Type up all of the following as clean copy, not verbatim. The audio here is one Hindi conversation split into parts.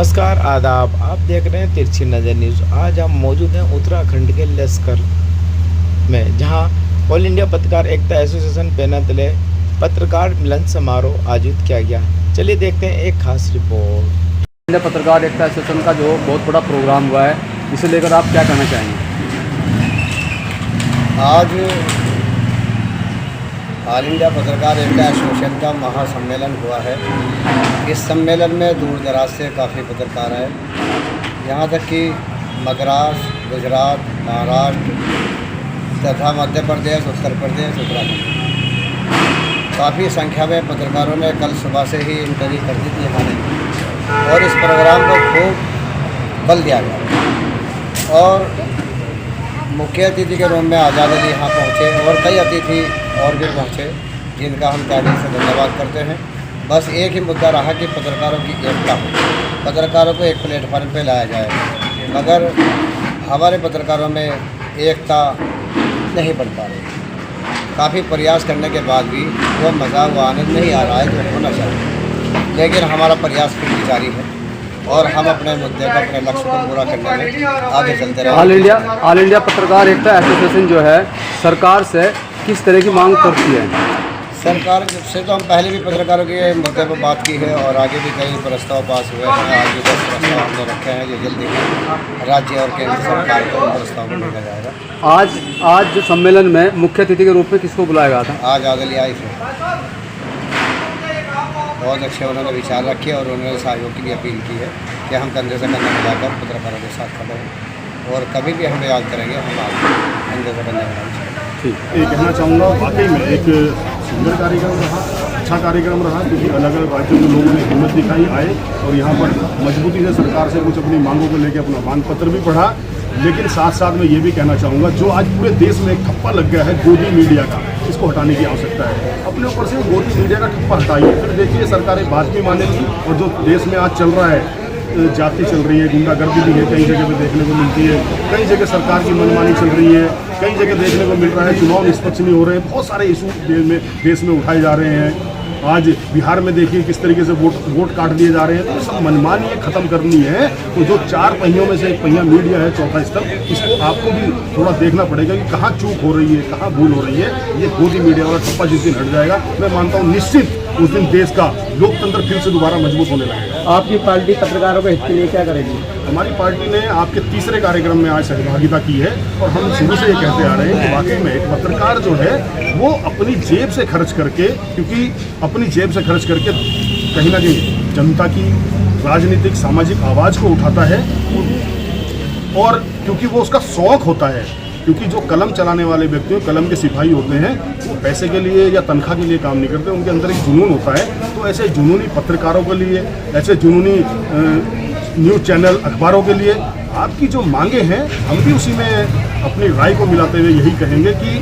नमस्कार आदाब, आप देख रहे हैं तिरछी नज़र न्यूज़। आज हम मौजूद हैं उत्तराखंड के लश्कर में, जहां ऑल इंडिया पत्रकार एकता एसोसिएशन बैनर तले पत्रकार मिलन समारोह आयोजित किया गया। चलिए देखते हैं एक खास रिपोर्ट। इंडिया पत्रकार एकता एसोसिएशन का जो बहुत बड़ा प्रोग्राम हुआ है, इसे लेकर आप क्या कहना चाहेंगे? आज ऑल इंडिया पत्रकार एकता एसोसिएशन का महासम्मेलन हुआ है। इस सम्मेलन में दूर दराज से काफ़ी पत्रकार आए, यहाँ तक कि मद्रास, गुजरात, महाराष्ट्र तथा मध्य प्रदेश, उत्तर प्रदेश, उत्तराखंड काफ़ी संख्या में पत्रकारों ने कल सुबह से ही इंटरव्यू कर दी थी हमारे, और इस प्रोग्राम को खूब बल दिया गया। और मुख्य अतिथि के रूप में आज़ाद अली यहाँ पहुँचे और कई अतिथि और भी पहुँचे, जिनका हम तहे से धन्यवाद करते हैं। बस एक ही मुद्दा रहा कि पत्रकारों की एकता हो, पत्रकारों को एक प्लेटफार्म पे लाया जाए, मगर हमारे पत्रकारों में एकता नहीं बन पा रही। काफ़ी प्रयास करने के बाद भी वो मज़ा, वो आनंद नहीं आ रहा है जो होना चाहिए, लेकिन हमारा प्रयास फिर भी जारी है और हम अपने मुद्दे को, अपने लक्ष्य को पूरा करने में आगे चलते रहें। ऑल इंडिया पत्रकार एकता एसोसिएशन जो है, सरकार से किस तरह की मांग करती है? सरकार से तो हम पहले भी पत्रकारों के मुद्दे पर बात की है और आगे भी कई प्रस्ताव पास हुए हैं। आज भी 10 प्रस्ताव हमने रखे हैं जो जल्दी ही राज्य और केंद्र सरकार को प्रस्ताव में भेजा जाएगा। आज जो सम्मेलन में मुख्य अतिथि के रूप में किसको बुलाया गया था? आज आदली आई थे, बहुत अच्छे उन्होंने विचार रखे और उन्होंने सहयोग के लिए अपील की है कि हम कंधे से कंधा मिलाकर पत्रकारों के साथ खड़े हैं और कभी भी हमें याद करेंगे, हम आगे कंधे से कंधा मिलाएंगे। ये कहना चाहूँगा, वाकई में एक सुंदर कार्यक्रम रहा, अच्छा कार्यक्रम रहा, क्योंकि अलग अलग राज्यों के लोगों ने हिम्मत दिखाई, आए और यहाँ पर मजबूती से सरकार से कुछ अपनी मांगों को लेकर अपना मांग पत्र भी पढ़ा। लेकिन साथ साथ मैं ये भी कहना चाहूँगा, जो आज पूरे देश में एक ठप्पा लग गया है गोदी मीडिया का, इसको हटाने की आवश्यकता है। अपने ऊपर से गोदी मीडिया का ठप्पा हटाइए, फिर देखिए सरकारें बात भी मानेंगी। और जो देश में आज चल रहा है, जाति चल रही है, गुंडागर्दी भी है, कई जगह पे देखने को मिलती है, कई जगह सरकार की मनमानी चल रही है, कई जगह देखने को मिल रहा है चुनाव निष्पक्ष नहीं हो रहे हैं, बहुत सारे इशू देश में उठाए जा रहे हैं। आज बिहार में देखिए किस तरीके से वोट काट दिए जा रहे हैं। तो ये सब मनमानी खत्म करनी है, तो जो 4 पहियों में से एक पहिया मीडिया है, चौथा स्तंभ, इसको आपको भी थोड़ा देखना पड़ेगा कि कहाँ चूक हो रही है, कहाँ भूल हो रही है। ये गोदी मीडिया वाला ठप्पा जिस दिन हट जाएगा, मैं मानता हूँ निश्चित उस दिन देश का लोकतंत्र फिर से दोबारा मजबूत होने लगेगा। आपकी पार्टी पत्रकारों के हित के लिए क्या करेगी? हमारी पार्टी ने आपके तीसरे कार्यक्रम में आज सहभागिता की है और हम शुरू से ये कहते आ रहे हैं कि वाकई में एक पत्रकार जो है वो अपनी जेब से खर्च करके, क्योंकि अपनी जेब से खर्च करके कहीं ना कहीं जनता की राजनीतिक सामाजिक आवाज़ को उठाता है, और क्योंकि वो उसका शौक होता है। क्योंकि जो कलम चलाने वाले व्यक्ति, कलम के सिपाही होते हैं, वो पैसे के लिए या तनख्वाह के लिए काम नहीं करते, उनके अंदर एक जुनून होता है। तो ऐसे जुनूनी पत्रकारों के लिए, ऐसे जुनूनी न्यूज़ चैनल, अखबारों के लिए आपकी जो मांगे हैं, हम भी उसी में अपनी राय को मिलाते हुए यही कहेंगे कि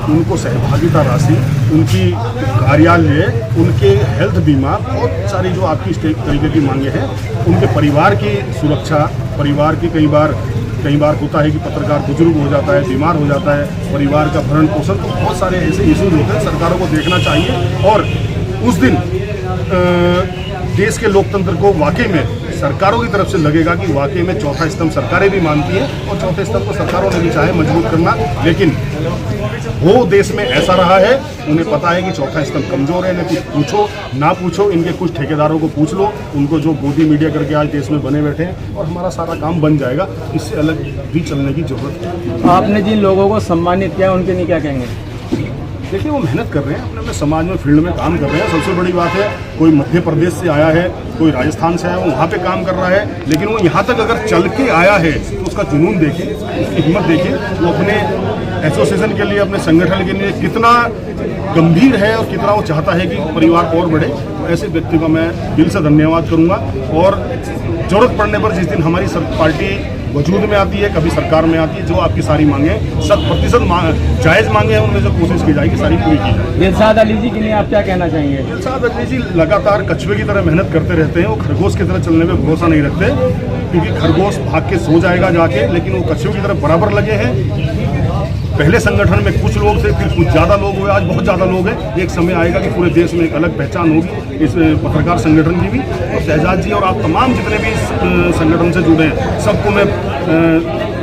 उनको सहभागिता राशि, उनकी कार्यालय, उनके हेल्थ बीमा, बहुत सारी जो आपकी इस तरीके की मांगे हैं, उनके परिवार की सुरक्षा, परिवार की कई बार होता है कि पत्रकार बुजुर्ग हो जाता है, बीमार हो जाता है, परिवार का भरण पोषण, तो बहुत सारे ऐसे इश्यूज होते हैं, सरकारों को देखना चाहिए। और उस दिन देश के लोकतंत्र को वाकई में सरकारों की तरफ से लगेगा कि वाकई में चौथा स्तंभ सरकारें भी मानती हैं और चौथे स्तंभ को सरकारों ने भी चाहे मजबूत करना, लेकिन वो देश में ऐसा रहा है, उन्हें पता है कि चौथा स्तंभ कमजोर है। इन्हें कुछ पूछो ना पूछो, इनके कुछ ठेकेदारों को पूछ लो, उनको जो गोदी मीडिया करके आज देश में बने बैठे हैं, और हमारा सारा काम बन जाएगा। इससे अलग भी चलने की जरूरत है। आपने जिन लोगों को सम्मानित किया, उनके लिए क्या कहेंगे? देखिए, वो मेहनत कर रहे हैं, अपने समाज में, फील्ड में काम कर रहे हैं। सबसे बड़ी बात है, कोई मध्य प्रदेश से आया है, कोई राजस्थान से आया है, वो वहाँ पे काम कर रहा है, लेकिन वो यहाँ तक अगर चल के आया है तो उसका जुनून देखिए, उसकी हिम्मत देखिए, वो अपने एसोसिएशन के लिए, अपने संगठन के लिए कितना गंभीर है और कितना वो चाहता है कि परिवार और बढ़े। तो ऐसे व्यक्ति का मैं दिल से धन्यवाद करूँगा। और जरूरत पड़ने पर जिस दिन हमारी पार्टी वजूद में आती है, कभी सरकार में आती है, जो आपकी सारी मांगे 100% जायज़ मांगे हैं, उनमें जो कोशिश की जाएगी सारी पूरी की जाएगी। दिलशाद अली जी के लिए आप क्या कहना चाहेंगे? दिलशाद अली जी लगातार कछुए की तरह मेहनत करते रहते हैं, वो खरगोश की तरह चलने में भरोसा नहीं रखते, क्योंकि खरगोश भाग के सो जाएगा जाके, लेकिन वो कछुए की तरह बराबर लगे हैं। पहले संगठन में कुछ लोग थे, फिर कुछ ज़्यादा लोग हुए, आज बहुत ज़्यादा लोग हैं। एक समय आएगा कि पूरे देश में एक अलग पहचान होगी इस पत्रकार संगठन की भी। शहजाद जी और आप तमाम जितने भी इस संगठन से जुड़े हैं, सबको मैं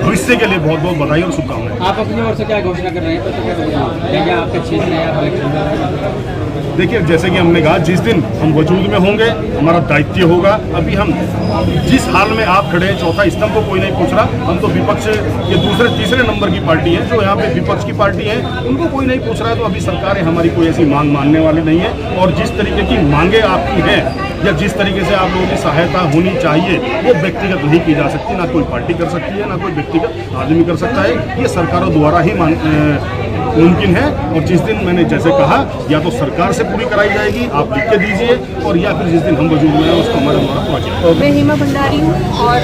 भविष्य के लिए बहुत बहुत बधाई और शुभकामनाएं। आप अपनी ओर से क्या घोषणा कर रहे हैं? क्या आपके क्षेत्र में आप इलेक्शन? देखिए, जैसे कि हमने कहा, जिस दिन हम वजूद में होंगे हमारा दायित्व होगा। अभी हम जिस हाल में आप खड़े हैं, चौथा स्तंभ को कोई नहीं पूछ रहा, हम तो विपक्ष के दूसरे तीसरे नंबर की पार्टी है, जो यहाँ पे विपक्ष की पार्टी है, उनको कोई नहीं पूछ रहा है। तो अभी सरकार हमारी कोई ऐसी मांग मानने वाली नहीं है, और जिस तरीके की मांगे आपकी हैं या जिस तरीके से आप लोगों की सहायता होनी चाहिए, वो व्यक्तिगत नहीं की जा सकती, ना कोई पार्टी कर सकती है, ना कोई व्यक्तिगत आदमी कर सकता है। ये सरकारों द्वारा ही मुमकिन है। और जिस दिन मैंने जैसे कहा, या तो सरकार से पूरी कराई जाएगी, आप लिख के दीजिए, और या फिर जिस दिन हम वजूद में हैं उसको हमारे द्वारा पूरा किया जाएगा। मैं हेमा भंडारी हूँ और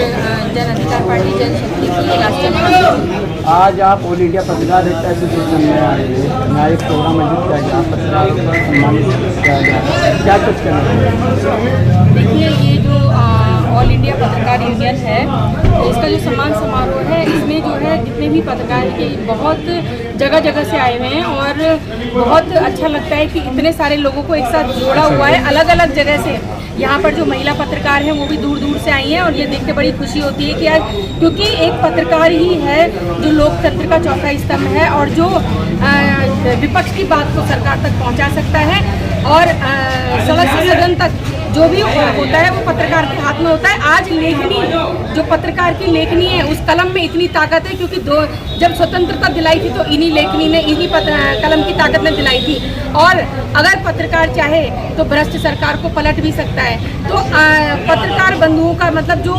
जन अधिकार पार्टी जनशक्ति की राष्ट्रीय महासचिव। आज आप ऑल इंडिया पत्रकार एसोसिएशन में आए हैं, यहाँ एक प्रोग्राम आयोजित किया गया, पत्रकारों को सम्मानित किया गया, क्या कुछ करना है? देखिए, ये जो ऑल इंडिया पत्रकार यूनियन है, इसका जो सम्मान समारोह है, इसमें जो है जितने भी पत्रकार के बहुत जगह जगह से आए हुए हैं, और बहुत अच्छा लगता है कि इतने सारे लोगों को एक साथ जोड़ा हुआ है अलग अलग जगह से। यहाँ पर जो महिला पत्रकार हैं वो भी दूर दूर से आई हैं, और ये देख के बड़ी खुशी होती है कि आज, क्योंकि एक पत्रकार ही है जो लोकतंत्र का चौथा स्तंभ है, और जो विपक्ष की बात को सरकार तक पहुँचा सकता है, और सड़क से सदन तक जो भी होता है वो पत्रकार के हाथ में होता है। आज लेखनी, जो पत्रकार की लेखनी है, उस कलम में इतनी ताकत है, क्योंकि जब स्वतंत्रता दिलाई थी तो इन्हीं लेखनी ने, इन्हीं कलम की ताकत ने दिलाई थी। और अगर पत्रकार चाहे तो भ्रष्ट सरकार को पलट भी सकता है। तो पत्रकार बंधुओं का मतलब जो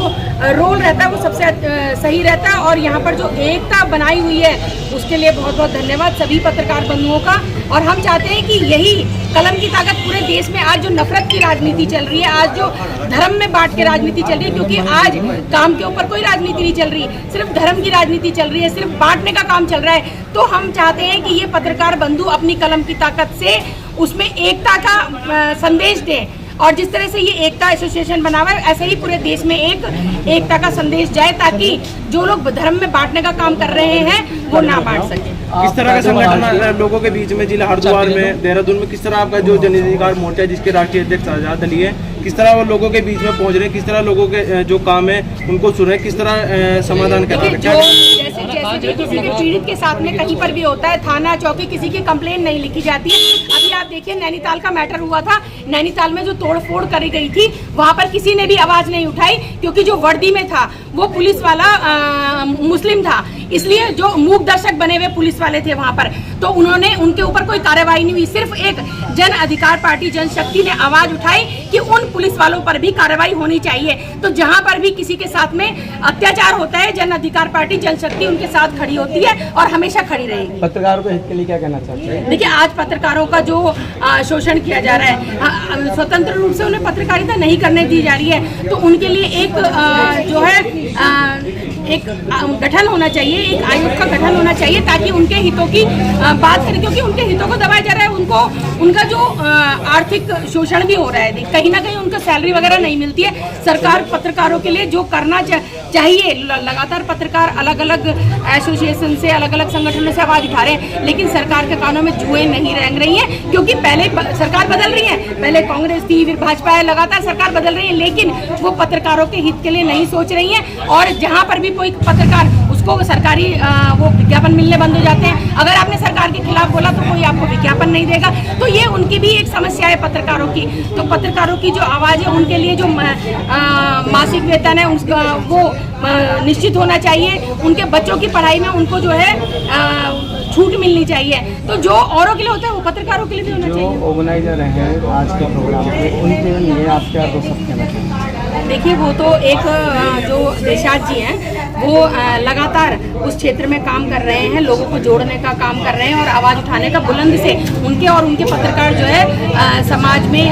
रोल रहता है वो सबसे सही रहता है, और यहाँ पर जो एकता बनाई हुई है उसके लिए बहुत बहुत धन्यवाद सभी पत्रकार बंधुओं का। और हम चाहते हैं कि यही कलम की ताकत पूरे देश में, आज जो नफरत की राजनीति चल रही है, आज जो धर्म में बांट के राजनीति चल रही है, क्योंकि आज काम के ऊपर कोई राजनीति नहीं चल रही, सिर्फ धर्म की राजनीति चल रही है, सिर्फ बांटने का काम चल रहा है। तो हम चाहते हैं कि ये पत्रकार बंधु अपनी कलम की ताकत से उसमें एकता का संदेश दें, और जिस तरह से ये एकता एसोसिएशन बना हुआ है, ऐसे ही पूरे देश में एकता का संदेश जाए, ताकि जो लोग धर्म में बांटने का काम कर रहे हैं वो ना बांट सके। किस तरह का संगठन लोगों के बीच में, जिला हरिद्वार में, देहरादून में, किस तरह आपका जो जन अधिकार मोर्चा है जिसके राष्ट्रीय अध्यक्ष आजाद अली है, किस तरह वो लोगों के बीच में पहुंच रहे हैं, किस तरह लोगों के जो काम है उनको सुने, किस तरह समाधान कर रहे हैं? जैसे भी किसी भी पीड़ित के साथ में कहीं पर भी होता है, थाना चौकी किसी की कंप्लेन नहीं लिखी जाती है। अभी आप देखिए, नैनीताल का मैटर हुआ था, नैनीताल में जो तोड़फोड़ करी गई थी, वहाँ पर किसी ने भी आवाज़ नहीं उठाई, क्योंकि जो वर्दी में था वो पुलिस वाला मुस्लिम था, इसलिए जो मूक दर्शक बने हुए पुलिस वाले थे वहाँ पर, तो उन्होंने, उनके ऊपर कोई कार्रवाई नहीं हुई। सिर्फ एक जन अधिकार पार्टी जनशक्ति ने आवाज़ उठाई कि उन पुलिस वालों पर भी कार्रवाई होनी चाहिए। तो जहाँ पर भी किसी के साथ में अत्याचार होता है, जन अधिकार पार्टी जनशक्ति उनके साथ खड़ी होती है और हमेशा खड़ी रहेगी। पत्रकारों के हित के लिए क्या कहना चाहते हैं? देखिए, आज पत्रकारों का जो शोषण किया जा रहा है, स्वतंत्र रूप से उन्हें पत्रकारिता नहीं करने दी जा रही है, तो उनके लिए एक जो है एक गठन होना चाहिए, एक आयोग का गठन होना चाहिए, ताकि उनके हितों की बात करें, क्योंकि उनके हितों को दबाया जा रहा है। उनको, उनका जो आर्थिक शोषण भी हो रहा है, कहीं ना कहीं उनको सैलरी वगैरह नहीं मिलती है। सरकार पत्रकारों के लिए जो करना चाहिए, लगातार पत्रकार अलग अलग एसोसिएशन से, अलग अलग संगठनों से आवाज़ उठा रहे हैं, लेकिन सरकार के कानों में जुएं नहीं रेंग रही हैं, क्योंकि पहले सरकार बदल रही है, पहले कांग्रेस थी, फिर भाजपा है, लगातार सरकार बदल रही है, लेकिन वो पत्रकारों के हित के लिए नहीं सोच रही हैं। और जहाँ पर भी कोई पत्रकार, उसको सरकारी वो विज्ञापन मिलने बंद हो जाते हैं। अगर आपने सरकार के खिलाफ बोला तो कोई आपको विज्ञापन नहीं देगा। तो ये उनकी भी एक समस्या है पत्रकारों की। तो पत्रकारों की जो आवाज़ है, उनके लिए जो मासिक वेतन है उसका वो निश्चित होना चाहिए। उनके बच्चों की पढ़ाई में उनको जो है छूट मिलनी चाहिए। तो जो औरों के लिए होता है वो पत्रकारों के लिए भी होना चाहिए। जो ऑर्गेनाइजर हैं आज के प्रोग्राम के, उनके लिए आप क्या दो सब कहना चाहिए? देखिए, वो तो एक जो देशाज जी हैं, वो लगातार उस क्षेत्र में काम कर रहे हैं, लोगों को जोड़ने का काम कर रहे हैं और आवाज़ उठाने का बुलंद से, उनके और उनके पत्रकार जो है समाज में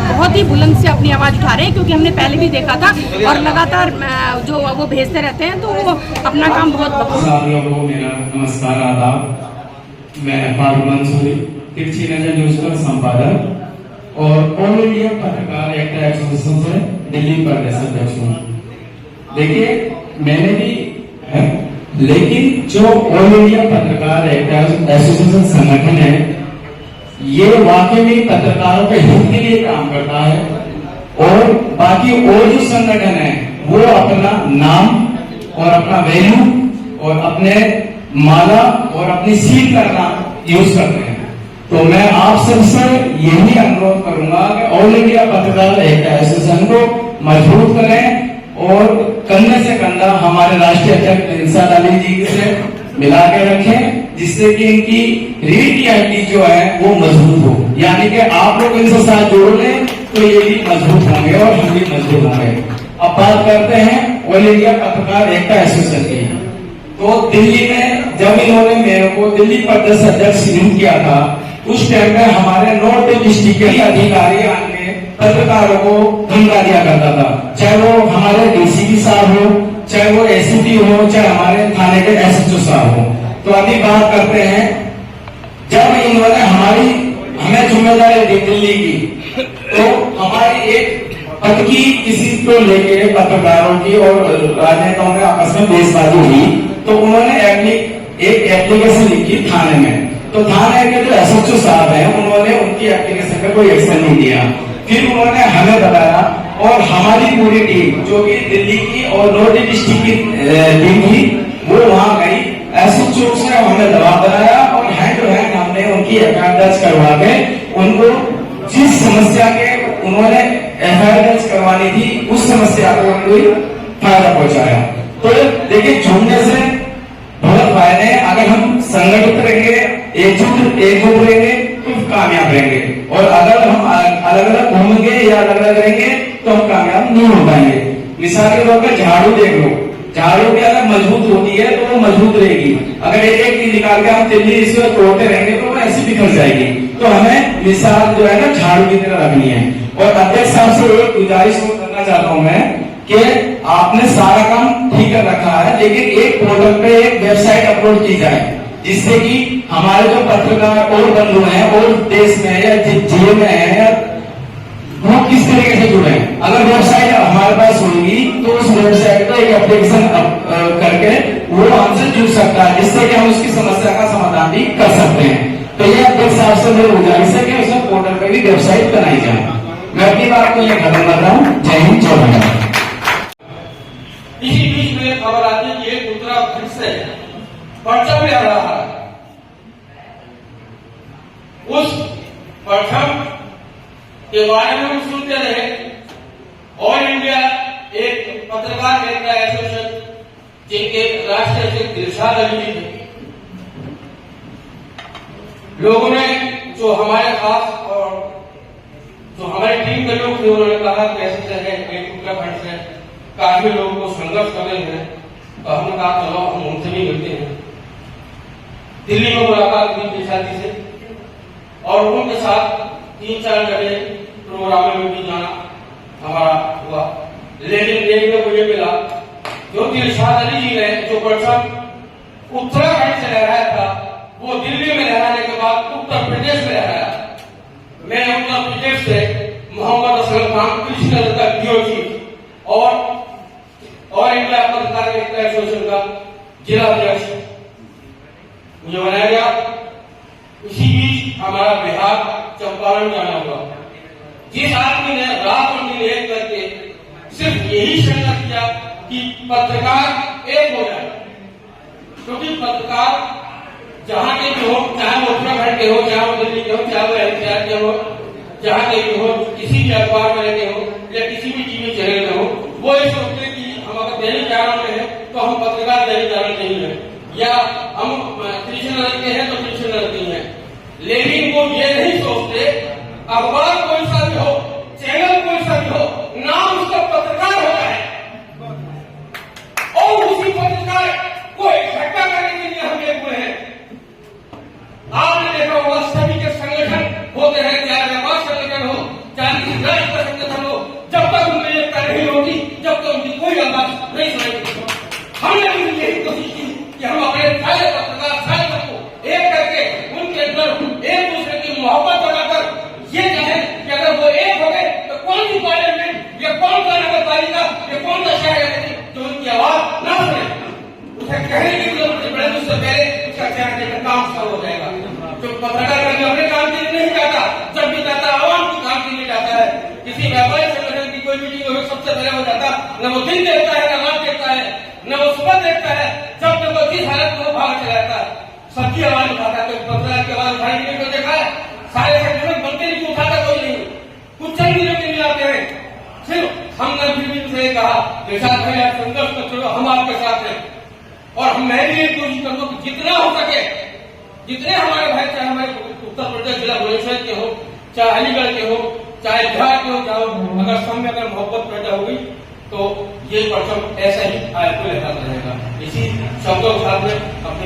बहुत ही बुलंद से अपनी आवाज़ उठा रहे हैं, क्योंकि हमने पहले भी देखा था और लगातार जो वो भेजते रहते हैं, तो वो अपना काम बहुत मेरा नमस्कार, आदाब। मैं फारूक मंसूरी, तिरछी नजर न्यूज़ का संपादक और ऑल इंडिया पत्रकार एकता एसोसिएशन से दिल्ली प्रदेश अध्यक्ष हूँ। देखिए, मैंने भी है, लेकिन जो ऑल इंडिया पत्रकार एकता एसोसिएशन संगठन है, ये वाकई में पत्रकारों के हित के लिए काम करता है। और बाकी और जो संगठन है वो अपना नाम और अपना वैल्यू और अपने माला और अपनी सील का नाम यूज करते हैं। तो मैं आप सबसे यही अनुरोध करूंगा कि ऑल इंडिया पत्रकार एकता एसोसिएशन को मजबूत करें और कंधे से कंधा हमारे राष्ट्रीय अध्यक्ष इंसाद अली जी से मिला के रखें, जिससे कि इनकी रीढ़ की हड्डी जो है वो मजबूत हो। यानी कि आप लोग इनसे साथ जोड़ लें तो ये भी मजबूत होंगे और हम भी मजबूत होंगे। अब बात करते हैं ऑल इंडिया पत्रकार एकता एसोसिएशन की। तो दिल्ली में जब इन्होंने मेरे को दिल्ली प्रदेश अध्यक्ष नियुक्त किया था, उस टाइम में हमारे नॉर्थ डिस्ट्रिक्ट के अधिकारी आके पत्रकारों को धमका दिया करता था, चाहे वो हमारे डीसीपी साहब हो, चाहे वो एसीपी हो, चाहे हमारे थाने के एसएचओ साहब हो। तो अभी बात करते हैं, जब इन्होंने हमें जिम्मेदारी दी दिल्ली की, तो हमारी एक पद की किसी को लेके पत्रकारों की और राजनेताओं में आपस में बेसबाजी हुई, तो उन्होंने एक एप्लीकेशन लिखी थाने में। तो थाने के जो एसएचओ साहब हैं उन्होंने उनकी एप्लीकेशन पर कोई एक्शन नहीं दिया। फिर उन्होंने हमें बताया और हमारी पूरी टीम जो कि दिल्ली की और नॉर्थ डिस्ट्रिक्ट की टीम थी, वो वहां गई, एसएचओ से हमें दबाव बनाया और हैंड टू हैंड हमने उनकी एफआईआर दर्ज करवा के उनको जिस समस्या के उन्होंने एफआईआर दर्ज करवानी थी उस समस्या को कोई फायदा पहुंचाया। तो देखिए, झूमने से बहुत फायदे हैं। अगर हम संगठित रहेंगे, एकजुट रहेंगे तो कामयाब रहेंगे, और अगर हम अलग अलग घूमेंगे या अलग अलग रहेंगे तो हम कामयाब नहीं हो पाएंगे। मिसाल के तौर पर झाड़ू देख लो, झाड़ू की अगर मजबूत होती है तो वो मजबूत रहेगी, अगर एक एक की निकाल के हम तिल्ली इसको तोड़ते रहेंगे तो वो ऐसी बिखर जाएगी। तो हमें मिसाल जो है ना झाड़ू की तरह रखनी है। और अध्यक्ष साहब से एक गुजारिश करना चाहता हूं मैं कि आपने सारा काम ठीक कर रखा है, लेकिन एक पोर्टल पे एक वेबसाइट अपलोड की जाए, जिससे कि हमारे जो पत्रकार और बंधु हैं और देश में या जिले में है वो किस तरीके से जुड़े। अगर वेबसाइट हमारे पास होगी तो उस वेबसाइट पर एक एप्लीकेशन करके वो हमसे जुड़ सकता है, जिससे कि हम उसकी समस्या का समाधान भी कर सकते हैं। तो ये अध्यक्ष साहब से मेरी गुजारिश है कि उसमें पोर्टल पर भी वेबसाइट बनाई जाए। मैं अपनी बात को ये खत्म कर रहा हूँ। जय हिंद, जय भारत। इसी बीच में खबर आती है कि उत्तराखंड से परचम ले रहा है। उस परचम के बारे में हम सुनते रहे। ऑल इंडिया एक पत्रकार एकता एसोसिएशन जिनके राष्ट्रीय अध्यक्ष इरशाद अली जी थे, लोगों ने जो हमारे खास और जो हमारी टीम के लोग थे उन्होंने कहा कैसे है एक उत्तराखंड से काफी लोगों को संघर्ष कर रहे हैं, तो हमने कहा चलो हम उनसे भी मिलते हैं। दिल्ली में मुलाकात हुई पिछाती से और उनके साथ 3-4 जगह प्रोग्राम में भी जाना हमारा हुआ, लेकिन देखने को ये मिला जो इरशाद अली जी ने जो परचम उत्तराखंड से लहराया था वो दिल्ली में लहराने के बाद उत्तर प्रदेश में लहराया। मैंने उत्तर प्रदेश से मोहम्मद असलम खान कृष्ण का डीओजी और इंडिया पत्रकार एकता एसोसिएशन का जिला अध्यक्ष मुझे बनाया गया। उसी बीच हमारा बिहार चंपारण जाना हुआ। जिस आदमी ने रात और दिन एक करके सिर्फ यही संकल्प किया कि पत्रकार एक हो जाए, क्योंकि पत्रकार जहां के भी हो, चाहे वो उत्तराखंड के हो, चाहे वो दिल्ली के हो, चाहे वो एनसीआर के हो, जहां के भी हो, किसी भी अखबार में रहते हो या किसी भी टीवी चैनल में हो, वो ये सोचते कि हम अगर दैनिक जागरण में है तो हम पत्रकार दैनिक जागरण नहीं है, या हम कृष्ण रखते हैं तो कृष्ण रखते हैं। लेकिन वो ये नहीं सोचते अखबार कोई सा भी हो, चैनल कोई सा भी हो, नाम उसका पत्रकार होता है और उसी पत्रकार को इकट्ठा करने के लिए हम एक हुए हैं। आपने देखा होगा सभी के संगठन होते हैं, चाहे व्यापार संगठन हो, चाहे किसी राष्ट्र का संगठन हो, जब तक उनमें एकता नहीं होगी तब तक उनकी कोई आवाज नहीं सुनाई। हमने भी यही कोशिश की कि हम अपने सारे पत्रकार सारे को एक करके उनके अंदर एक दूसरे की मोहब्बत बनाकर ये कहें कि अगर वो एक हो गए तो कौन सी पार्लियामेंट या कौन सा नगर पालिका या कौन सा शहर है जो उनकी आवाज ना सुने। उसे कहने की जरूरत नहीं पड़ेगी, उससे पहले उसका चेहरे का काम शुरू हो जाएगा। जो पत्रकार करके अपने काम के लिए नहीं जाता, जब भी जाता आवाम की काम के लिए जाता है। किसी व्यापारिक संगठन कोई मीटिंग में सबसे पहले हो जाता, न वो दिन देखता है, न रात देखता है, न वो सुबह देखता है, जब तक वो जिस हालत में वो बाहर चला जाता है, सबकी आवाज उठाता है। तो पत्रकार की आवाज उठाई नहीं, तो देखा है सारे सेक्टर बनते नहीं, उठाता कोई नहीं, कुछ चंद दिनों के लिए आते हैं। सिर्फ हमने फिर से कहा बेशक है आप संघर्ष करते हो, हम आपके साथ हैं। और मैं भी ये कोशिश करूंगा कि जितना हो सके, जितने हमारे भाई, चाहे हमारे उत्तर प्रदेश जिला भुवनेश्वर के हो, चाहे अलीगढ़ के हो, चाहे बिहार के हो, चाहे अगर सब में अगर मोहब्बत पैदा हो गई तो ये परचम ऐसा ही आगे लहराता रहेगा। इसी शब्दों के साथ में अपने